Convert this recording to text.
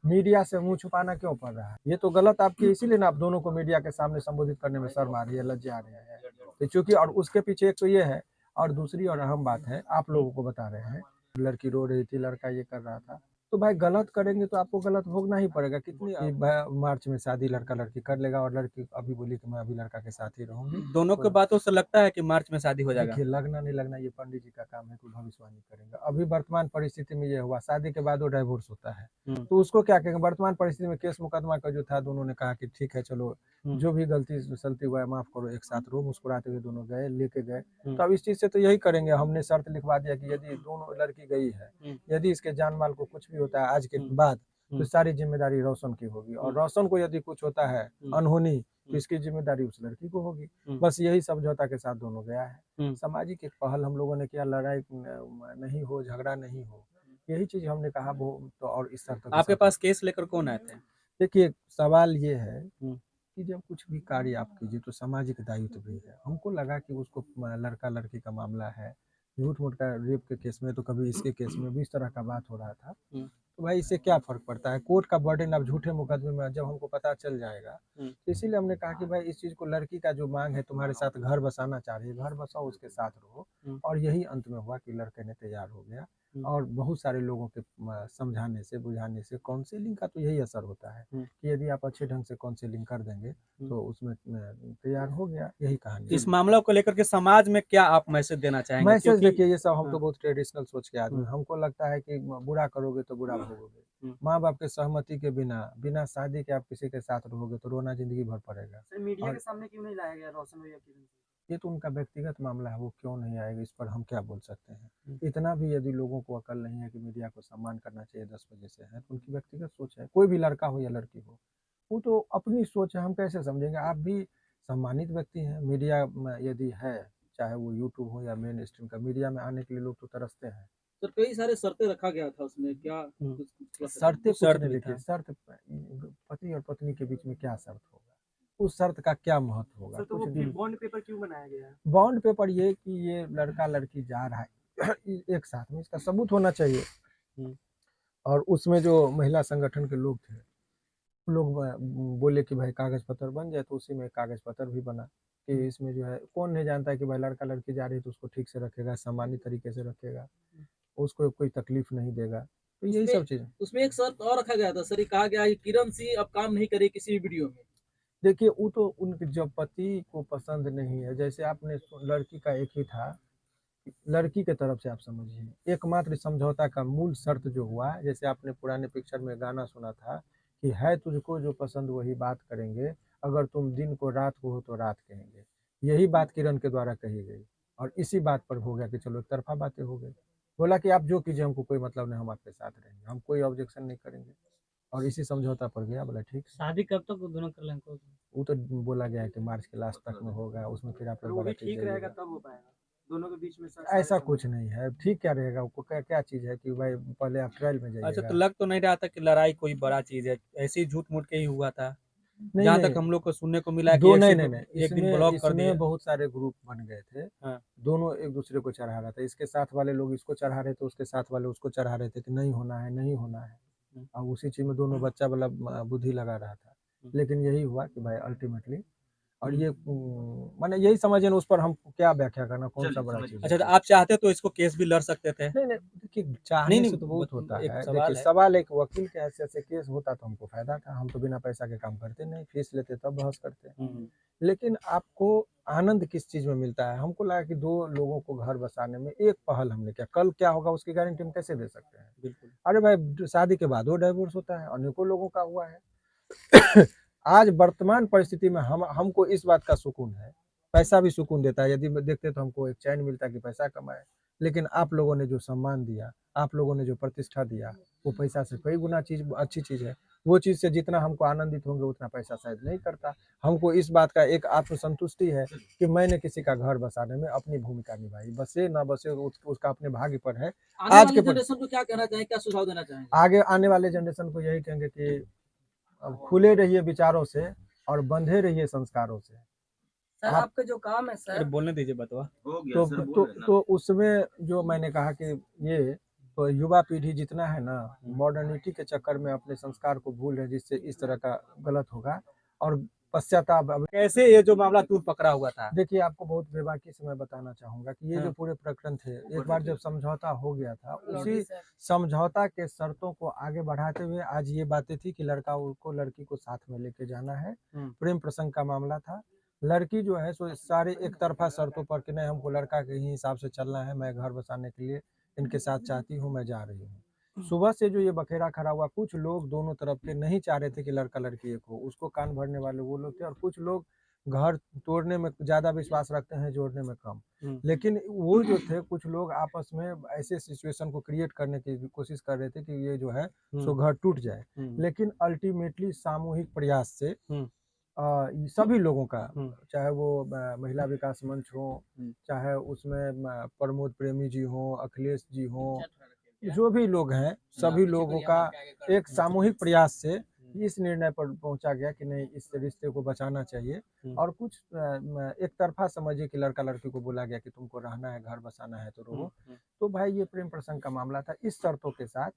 Media से मुंह छुपाना क्यों पड़ रहा है? ये तो गलत आपकी, इसीलिए ना आप दोनों को मीडिया के सामने संबोधित करने में शर्म आ रही है, लज्जा आ रही है। तो चूंकि और उसके पीछे एक तो ये है, और दूसरी और अहम बात है, आप लोगों को बता रहे हैं, लड़की रो रही थी, लड़का ये कर रहा था, तो भाई गलत करेंगे तो आपको गलत भोगना ही पड़ेगा। कितनी मार्च में शादी लड़का लड़की कर लेगा, और लड़की अभी बोली कि मैं अभी लड़का के साथ ही रहूंगी। दोनों के बातों से लगता है कि मार्च में शादी हो जाएगा। देखिए, लगना नहीं लगना ये पंडित जी का काम है, कोई भविष्यवाणी करेंगे। अभी वर्तमान परिस्थिति में ये हुआ, शादी के बाद वो डाइवोर्स होता है, तो उसको क्या कहेंगे? वर्तमान परिस्थिति में केस मुकदमा का जो था, दोनों ने कहा कि ठीक है चलो, जो भी गलती सलती हुआ है माफ करो, एक साथ रो, मुस्कुराते हुए दोनों गए, लेके गए। तो अब इस चीज से तो यही करेंगे, हमने शर्त लिखवा दिया कि यदि दोनों लड़की गई है, यदि इसके जान माल को कुछ भी होता है आज के बाद, तो सारी जिम्मेदारी रोशन की होगी, और रोशन को यदि कुछ होता है अनहोनी, तो इसकी जिम्मेदारी उस लड़की को होगी। बस यही समझौता के साथ दोनों गया है। सामाजिक एक पहल हम लोगों ने किया, लड़ाई नहीं हो, झगड़ा नहीं हो, यही चीज हमने कहा वो तो। और इस शर्त आपके पास केस लेकर कौन आए थे? देखिए, सवाल ये है कि जब कुछ भी कार्य आप कीजिए तो सामाजिक दायित्व भी है। हमको लगा कि उसको लड़का लड़की का मामला है, झूठ मूठ का रेप के केस में, तो कभी इसके केस में भी इस तरह का बात हो रहा था, तो भाई इससे क्या फर्क पड़ता है? कोर्ट का बर्डन अब झूठे मुकदमे में जब हमको पता चल जाएगा, तो इसीलिए हमने कहा कि भाई इस चीज को, लड़की का जो मांग है, तुम्हारे साथ घर बसाना चाह रही है, घर बसाओ, उसके साथ रहो। और यही अंत में हुआ कि लड़के ने तैयार हो गया, और बहुत सारे लोगों के समझाने से, बुझाने से, काउंसलिंग का तो यही असर होता है कि यदि आप अच्छे ढंग से काउंसलिंग कर देंगे तो उसमें तैयार हो गया, यही कहानी। इस मामला को लेकर के समाज में क्या आप मैसेज देना चाहेंगे? मैसेज देखिए, ये सब हम तो बहुत ट्रेडिशनल सोच के आदमी, हमको लगता है कि बुरा करोगे तो बुरा भोगोगे। माँ बाप के सहमति के बिना, बिना शादी के आप किसी के साथ रहोगे तो रोना जिंदगी भर पड़ेगा। मीडिया के सामने क्यों नहीं लाया गया रोशन भैया की? ये तो उनका व्यक्तिगत मामला है, वो क्यों नहीं आएगा, इस पर हम क्या बोल सकते हैं। इतना भी यदि लोगों को अकल नहीं है कि मीडिया को सम्मान करना चाहिए 10 बजे से है, तो उनकी व्यक्तिगत सोच है। कोई भी लड़का हो या लड़की हो, वो तो अपनी सोच है, हम कैसे समझेंगे? आप भी सम्मानित व्यक्ति हैं, मीडिया में यदि है, चाहे वो यूट्यूब हो या मेन स्ट्रीम का, मीडिया में आने के लिए लोग तो तरसते हैं। सर कई सारे शर्तें रखा गया था उसमें, क्या शर्तें कुछ नहीं, देखिए शर्त, पति और पत्नी के बीच में क्या शर्त होगा, उस शर्त का क्या महत्व होगा? तो वो बॉन्ड पेपर क्यों बनाया गया है? बॉन्ड पेपर ये कि ये लड़का लड़की जा रहा है एक साथ में, इसका सबूत होना चाहिए। और उसमें जो महिला संगठन के लोग थे, लोग बोले कि भाई कागज पत्र बन जाए, तो उसी में कागज पत्र भी बना कि इसमें जो है, कौन नहीं जानता है कि भाई लड़का लड़की जा रही है तो उसको ठीक से रखेगा, सम्मानित तरीके से रखेगा, उसको कोई तकलीफ नहीं देगा, तो यही सब चीज। उसमें एक शर्त और रखा गया था सर, ये कहा गया किरण सिंह अब काम नहीं करे किसी भी वीडियो में। देखिए, वो तो उनके जब पति को पसंद नहीं है, जैसे आपने लड़की का एक ही था, लड़की के तरफ से आप समझिए, एकमात्र समझौता का मूल शर्त जो हुआ, जैसे आपने पुराने पिक्चर में गाना सुना था कि है तुझको जो पसंद वही बात करेंगे, अगर तुम दिन को रात को हो तो रात कहेंगे। यही बात किरण के द्वारा कही गई, और इसी बात पर हो गया कि चलो एक तरफा बातें हो गई। बोला कि आप जो कीजिए, हमको कोई मतलब नहीं, हम आपके साथ रहेंगे, हम कोई ऑब्जेक्शन नहीं करेंगे, और इसी समझौता पर गया। बोला ठीक। शादी कब तक वो दोनों कर लेंगे? वो तो बोला गया है कि मार्च के लास्ट तक में होगा, उसमें फिर आप लोग ठीक रहेगा तब हो पाएगा दोनों के बीच में। ऐसा कुछ नहीं है, ठीक क्या रहेगा? वो क्या क्या चीज है कि भाई पहले आप ट्रायल में जाइएगा। अच्छा, तो लग तो नहीं रहा था कि लड़ाई कोई बड़ा चीज है, ऐसे ही झूठ मूठ के ही हुआ था। नहीं, जहाँ नहीं, तक हम लोग को सुनने को मिला दो कि नहीं, नहीं, नहीं, एक दिन ब्लॉक कर दिए। इसमें बहुत सारे ग्रुप बन गए थे। हाँ। दोनों एक दूसरे को चढ़ा रहा था, इसके साथ वाले लोग इसको चढ़ा रहे थे, उसके साथ वाले उसको चढ़ा रहे थे कि नहीं होना है, नहीं होना है, और उसी चीज में दोनों बच्चा वाला बुद्धि लगा रहा था। लेकिन यही हुआ कि भाई अल्टीमेटली, और ये माने यही समझिए ना, उस पर हम क्या व्याख्या करना, कौन सा बड़ा चीज। अच्छा, तो आप चाहते तो इसको केस भी लड़ सकते थे। नहीं, नहीं, देखिए चाहने से तो बहुत होता है। देखिए सवाल एक वकील के हैसियत से केस होता तो हमको फायदा था, हम तो बिना पैसा के काम करते नहीं, फीस लेते तब बहस करते। लेकिन आपको आनंद किस चीज में मिलता है? हमको लगा कि दो लोगों को घर बसाने में एक पहल हमने किया, कल क्या होगा उसकी गारंटी हम कैसे दे सकते हैं? बिल्कुल। अरे भाई, शादी के बाद वो डाइवोर्स होता है, अनेकों लोगों का हुआ है आज वर्तमान परिस्थिति में हमको इस बात का सुकून है, पैसा भी सुकून देता है, यदि देखते तो हमको एक चैन मिलता है कि पैसा कमाए। लेकिन आप लोगों ने जो सम्मान दिया, आप लोगों ने जो प्रतिष्ठा दिया, वो पैसा से कई गुना चीज अच्छी चीज है। वो चीज से जितना हमको आनंदित होंगे उतना पैसा शायद नहीं करता। हमको इस बात का एक आत्मसंतुष्टि है कि मैंने किसी का घर बसाने में अपनी भूमिका निभाई, बसे ना बसे उसका अपने भाग्य पर है। आज के जनरेशन को क्या कहना चाहेंगे, क्या सुझाव देना चाहेंगे? आगे आने वाले जनरेशन को यही कहेंगे कि अब खुले रहिए विचारों से और बंधे रहिए संस्कारों से। सर आपका जो काम है सर, बोलने दीजिए बतवा। तो उसमें जो मैंने कहा कि ये तो युवा पीढ़ी जितना है ना मॉडर्निटी के चक्कर में अपने संस्कार को भूल रहे, जिससे इस तरह का गलत होगा और पश्चाताप। अब कैसे ये जो मामला तूल पकड़ा हुआ था? देखिए, आपको बहुत बेबाकी से मैं बताना चाहूंगा कि ये जो पूरे प्रकरण थे, एक बार जब समझौता हो गया था, उसी समझौता के शर्तों को आगे बढ़ाते हुए आज ये बातें थी कि लड़का को लड़की को साथ में लेके जाना है। प्रेम प्रसंग का मामला था। लड़की जो है सो सारे एक तरफा शर्तों पर कि नहीं, हमको लड़का के ही हिसाब से चलना है, मैं घर बसाने के लिए इनके साथ चाहती हूँ, मैं जा रही हूँ। सुबह से जो ये बखेड़ा खड़ा हुआ, कुछ लोग दोनों तरफ के नहीं चाह रहे थे कि लड़का लड़की एक हो, उसको कान भरने वाले वो लोग थे, और कुछ लोग घर तोड़ने में ज्यादा विश्वास रखते हैं, जोड़ने में कम। लेकिन वो जो थे, कुछ लोग आपस में ऐसे सिचुएशन को क्रिएट करने की कोशिश कर रहे थे कि ये जो है सो घर टूट जाए। लेकिन अल्टीमेटली सामूहिक प्रयास से ये सभी लोगों का, चाहे वो महिला विकास मंच हो, चाहे उसमें प्रमोद प्रेमी जी हो, अखिलेश जी हो, जो भी लोग हैं, सभी लोगों का एक सामूहिक प्रयास से इस निर्णय पर पहुंचा गया कि नहीं, इस रिश्ते को बचाना चाहिए। और कुछ एक तरफा समझिए कि लड़का लड़की को बोला गया कि तुमको रहना है, घर बसाना है तो रहो। तो भाई ये प्रेम प्रसंग का मामला था, इस शर्तों के साथ